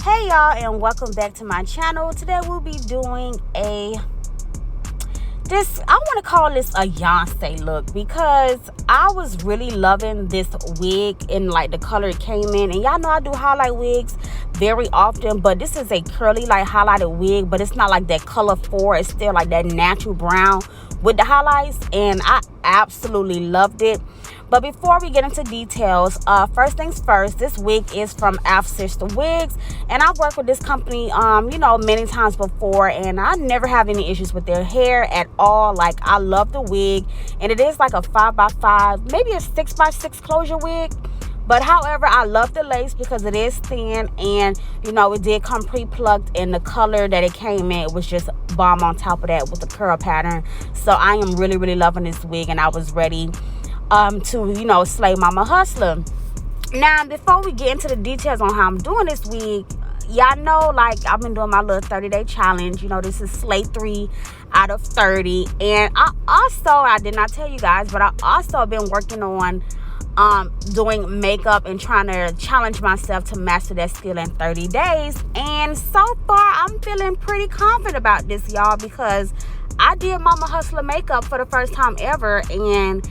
Hey y'all, and welcome back to my channel. Today we'll be doing I want to call this a YONCE look, because I was really loving this wig and like the color it came in. And y'all know I do highlight wigs very often, but this is a curly like highlighted wig, but it's not like that color 4. It's still like that natural brown with the highlights, and I absolutely loved it. But before we get into details, first things first, this wig is from AfsisterWigs, and I've worked with this company, many times before, and I never have any issues with their hair at all. Like, I love the wig, and it is like a 5x5, maybe a 6x6 closure wig. But however, I love the lace because it is thin, and it did come pre-plucked, and the color that it came in, it was just bomb on top of that with the curl pattern. So I am really, really loving this wig, and I was ready to slay Momma Hustler. Now, before we get into the details on how I'm doing this wig, y'all know, like, I've been doing my little 30-day challenge. This is slay 3 out of 30. And I did not tell you guys, but I also been working on doing makeup and trying to challenge myself to master that skill in 30 days. And so far, I'm feeling pretty confident about this, y'all, because I did Momma Hustler makeup for the first time ever, and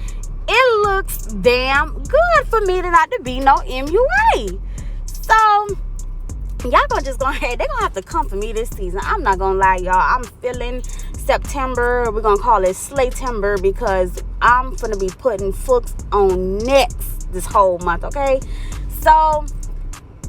it looks damn good for me to not to be no MUA. So y'all gonna just go ahead, they're gonna have to come for me this season. I'm not gonna lie, y'all. I'm feeling September. We're gonna call it Slaytember, because I'm gonna be putting fooks on necks this whole month, okay? So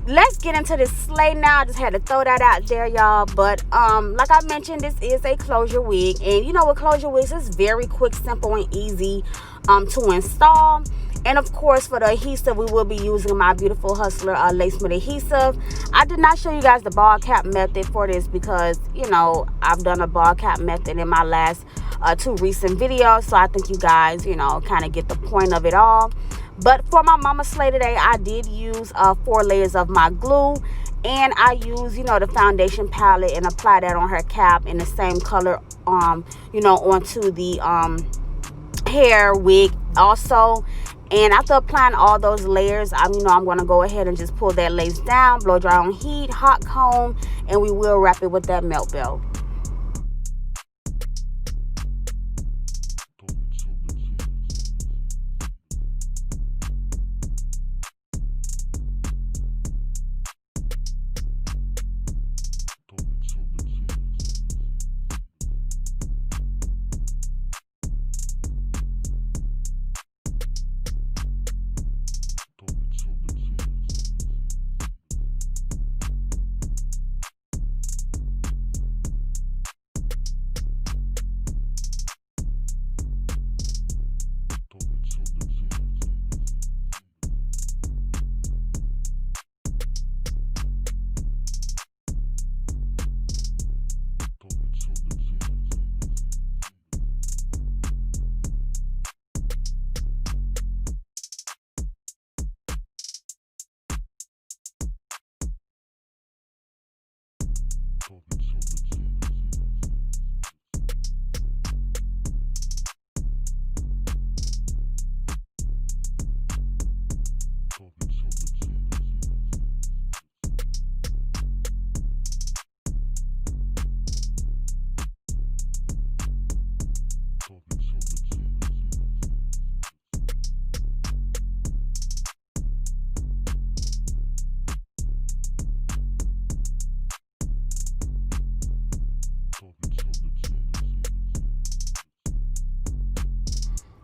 let's get into this slay now. I just had to throw that out there, y'all. But like I mentioned, this is a closure wig, and with closure wigs, it's very quick, simple, and easy to install. And of course, for the adhesive, we will be using my Beautiful Hustler lace mid adhesive. I did not show you guys the ball cap method for this because I've done a ball cap method in my last 2 recent videos, so I think you guys kind of get the point of it all. But for my Momma slay today, I did use 4 layers of my glue, and I used the foundation palette and apply that on her cap in the same color onto the hair wig also. And after applying all those layers, I'm going to go ahead and just pull that lace down, blow dry on heat, hot comb, and we will wrap it with that melt belt.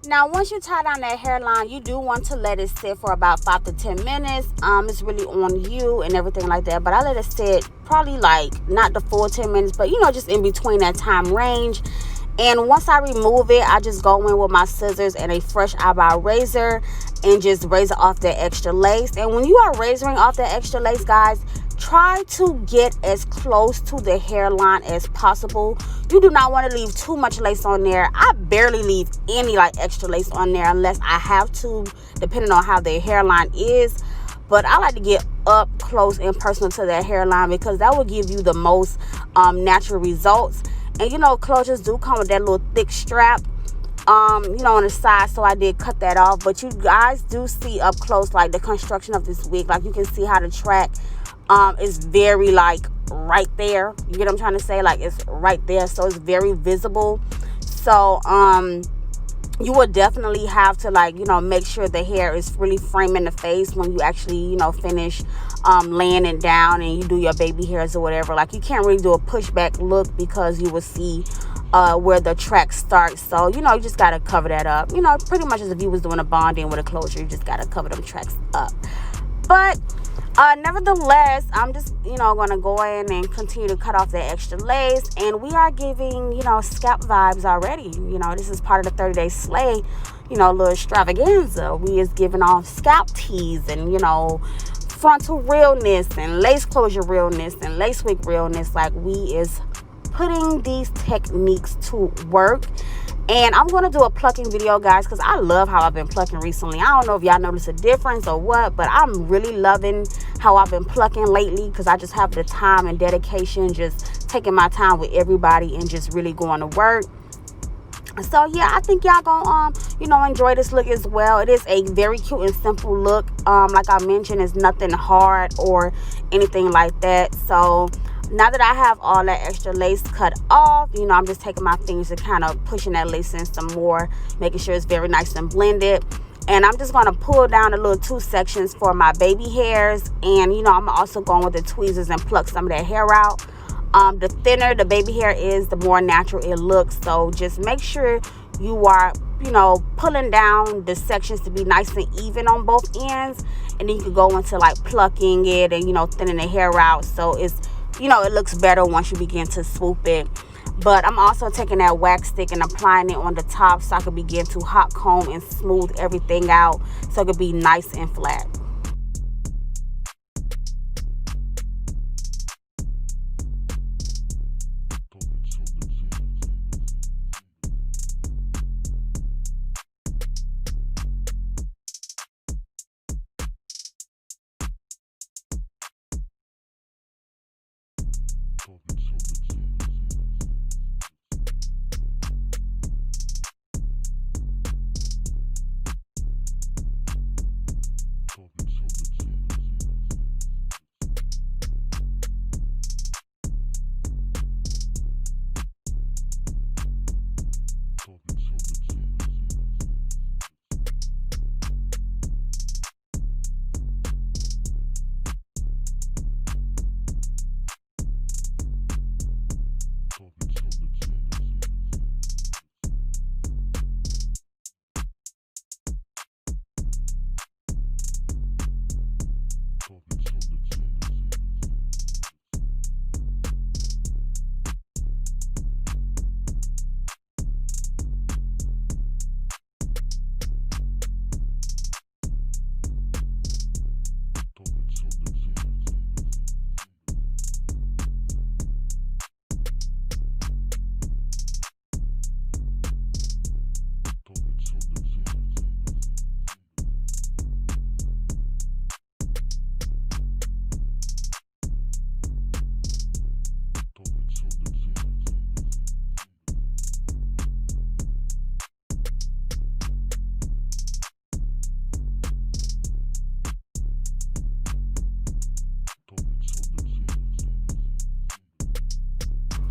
Now, once you tie down that hairline, you do want to let it sit for about 5 to 10 minutes. It's really on you and everything like that. But I let it sit probably like not the full 10 minutes, but just in between that time range. And once I remove it, I just go in with my scissors and a fresh eyebrow razor and just razor off that extra lace. And when you are razoring off that extra lace, guys, try to get as close to the hairline as possible. You do not want to leave too much lace on there. I barely leave any like extra lace on there unless I have to, depending on how their hairline is. But I like to get up close and personal to that hairline, because that will give you the most natural results. And closures do come with that little thick strap on the side, so I did cut that off. But you guys do see up close like the construction of this wig. Like, you can see how the track is very like right there. You get what I'm trying to say? Like it's right there, so it's very visible. So you will definitely have to, like, you know, make sure the hair is really framing the face when you actually, you know, finish laying it down and you do your baby hairs or whatever. Like, you can't really do a pushback look because you will see where the track starts. So, you know, you just got to cover that up. You know, pretty much as if you was doing a bonding with a closure, you just got to cover them tracks up. But nevertheless, I'm just, you know, going to go in and continue to cut off that extra lace. And we are giving, you know, scalp vibes already. You know, this is part of the 30-day slay, you know, little extravaganza. We is giving off scalp tease and, you know, frontal realness and lace closure realness and lace wig realness. Like, we is putting these techniques to work. And I'm going to do a plucking video, guys, because I love how I've been plucking recently. I don't know if y'all notice a difference or what, but I'm really loving how I've been plucking lately because I just have the time and dedication, just taking my time with everybody and just really going to work. So, yeah, I think y'all going to, you know, enjoy this look as well. It is a very cute and simple look. Like I mentioned, it's nothing hard or anything like that. So, now that I have all that extra lace cut off, you know, I'm just taking my fingers and kind of pushing that lace in some more, making sure it's very nice and blended. And I'm just going to pull down the little 2 sections for my baby hairs. And, you know, I'm also going with the tweezers and pluck some of that hair out. The thinner the baby hair is, the more natural it looks. So just make sure you are, you know, pulling down the sections to be nice and even on both ends. And then you can go into like plucking it and, you know, thinning the hair out. So it's, you know, it looks better once you begin to swoop it. But I'm also taking that wax stick and applying it on the top so I can begin to hot comb and smooth everything out so it could be nice and flat.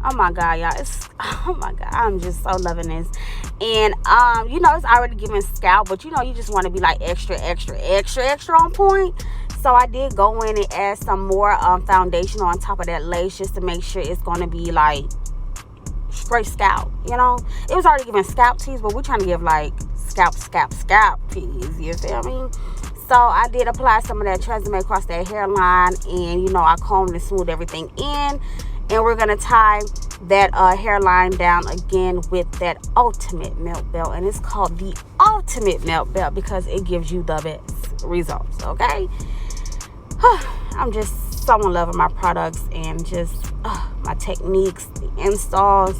Oh my god, y'all, oh my god, I'm just so loving this. And you know, it's already giving scalp, but you know, you just want to be like extra on point. So I did go in and add some more foundation on top of that lace just to make sure it's going to be like straight scalp. You know, it was already giving scalp tease, but we're trying to give like scalp tease, you feel me? So I did apply some of that Tresemme across that hairline, and you know, I combed and smoothed everything in. And we're going to tie that hairline down again with that ultimate melt belt. And it's called the ultimate melt belt because it gives you the best results, okay? I'm just so in love with my products and just my techniques, the installs,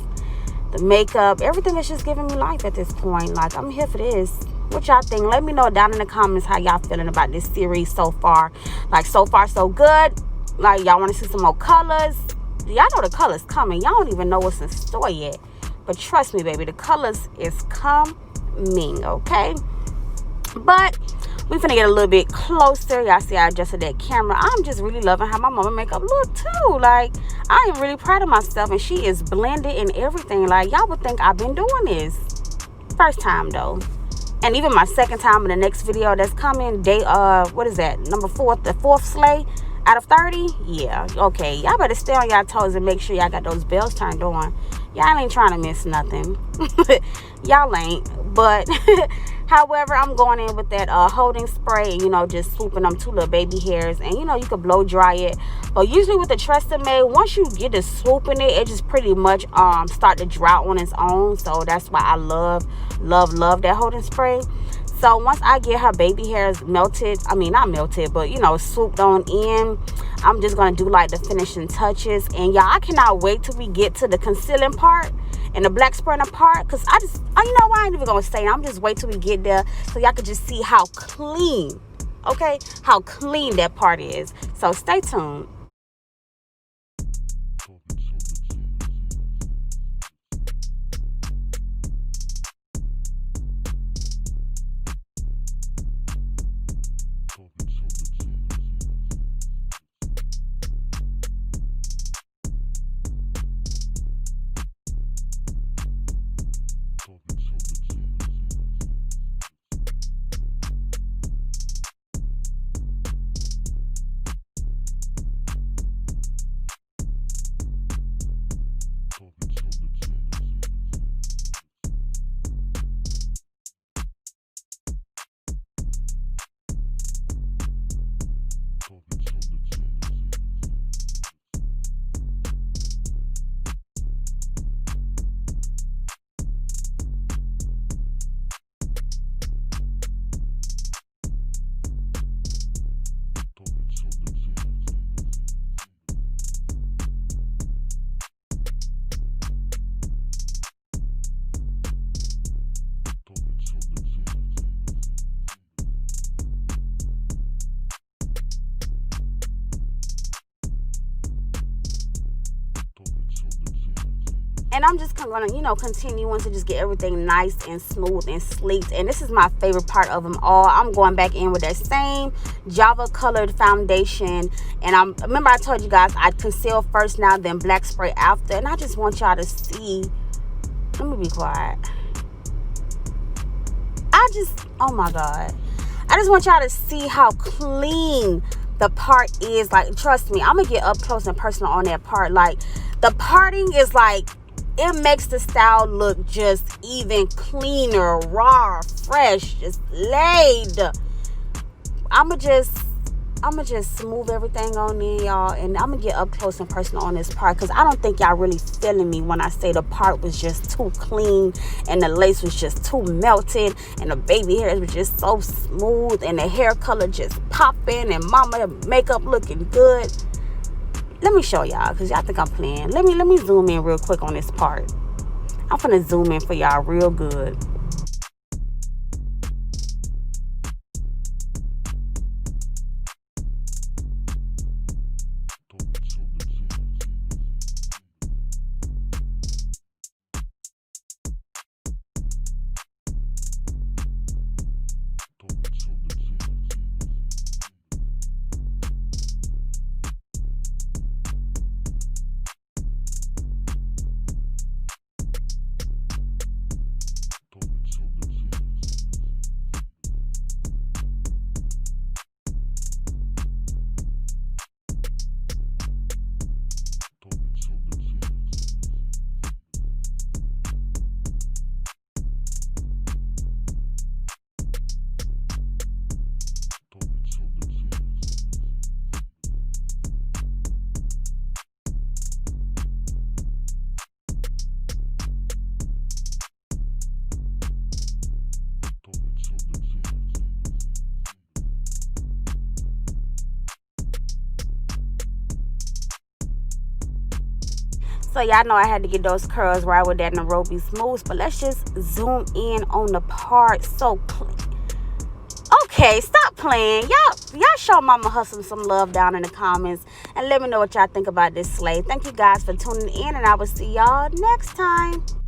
the makeup. Everything is just giving me life at this point. Like, I'm here for this. What y'all think? Let me know down in the comments how y'all feeling about this series so far. Like, so far, so good. Like, y'all want to see some more colors? Y'all know the colors coming. Y'all don't even know what's in store yet, but trust me, baby, the colors is coming, okay? But We finna get a little bit closer. Y'all see I adjusted that camera. I'm just really loving how my mama makeup look too. Like, I am really proud of myself, and she is blended and everything. Like, y'all would think I've been doing this. First time though. And even my second time in the next video that's coming, day what is that, number 4, the 4th sleigh out of 30. Yeah, okay, y'all better stay on y'all toes and make sure y'all got those bells turned on. Y'all ain't trying to miss nothing. Y'all ain't. But however, I'm going in with that holding spray, and, you know, just swooping them 2 little baby hairs, and, you know, you could blow dry it. But usually with the Tresemme, once you get to swooping it, it just pretty much start to dry on its own. So that's why I love that holding spray. So once I get her baby hairs melted, I mean, not melted, but, you know, swooped on in, I'm just going to do like the finishing touches. And y'all, I cannot wait till we get to the concealing part and the black spreading part, because you know what, I ain't even going to say it. I'm just wait till we get there so y'all can just see how clean, okay, how clean that part is. So stay tuned. And I'm just going to, you know, continuing to just get everything nice and smooth and sleek. And this is my favorite part of them all. I'm going back in with that same Java colored foundation. And remember I told you guys I conceal first now, then black spray after. And I just want y'all to see. Let me be quiet. Oh my God. I just want y'all to see how clean the part is. Like, trust me, I'm going to get up close and personal on that part. Like, the parting is like, it makes the style look just even cleaner, raw, fresh, just laid. I'ma just smooth everything on in, y'all, and I'm gonna get up close and personal on this part, because I don't think y'all really feeling me when I say the part was just too clean and the lace was just too melted and the baby hairs was just so smooth and the hair color just popping and mama makeup looking good. Let me show y'all, because y'all think I'm playing. Let me zoom in real quick on this part. I'm finna zoom in for y'all real good. So y'all know I had to get those curls right with that Nairobi Smooth. But let's just zoom in on the part. So clean. Okay, stop playing. Y'all show Mama Hustle some love down in the comments. And let me know what y'all think about this sleigh. Thank you guys for tuning in. And I will see y'all next time.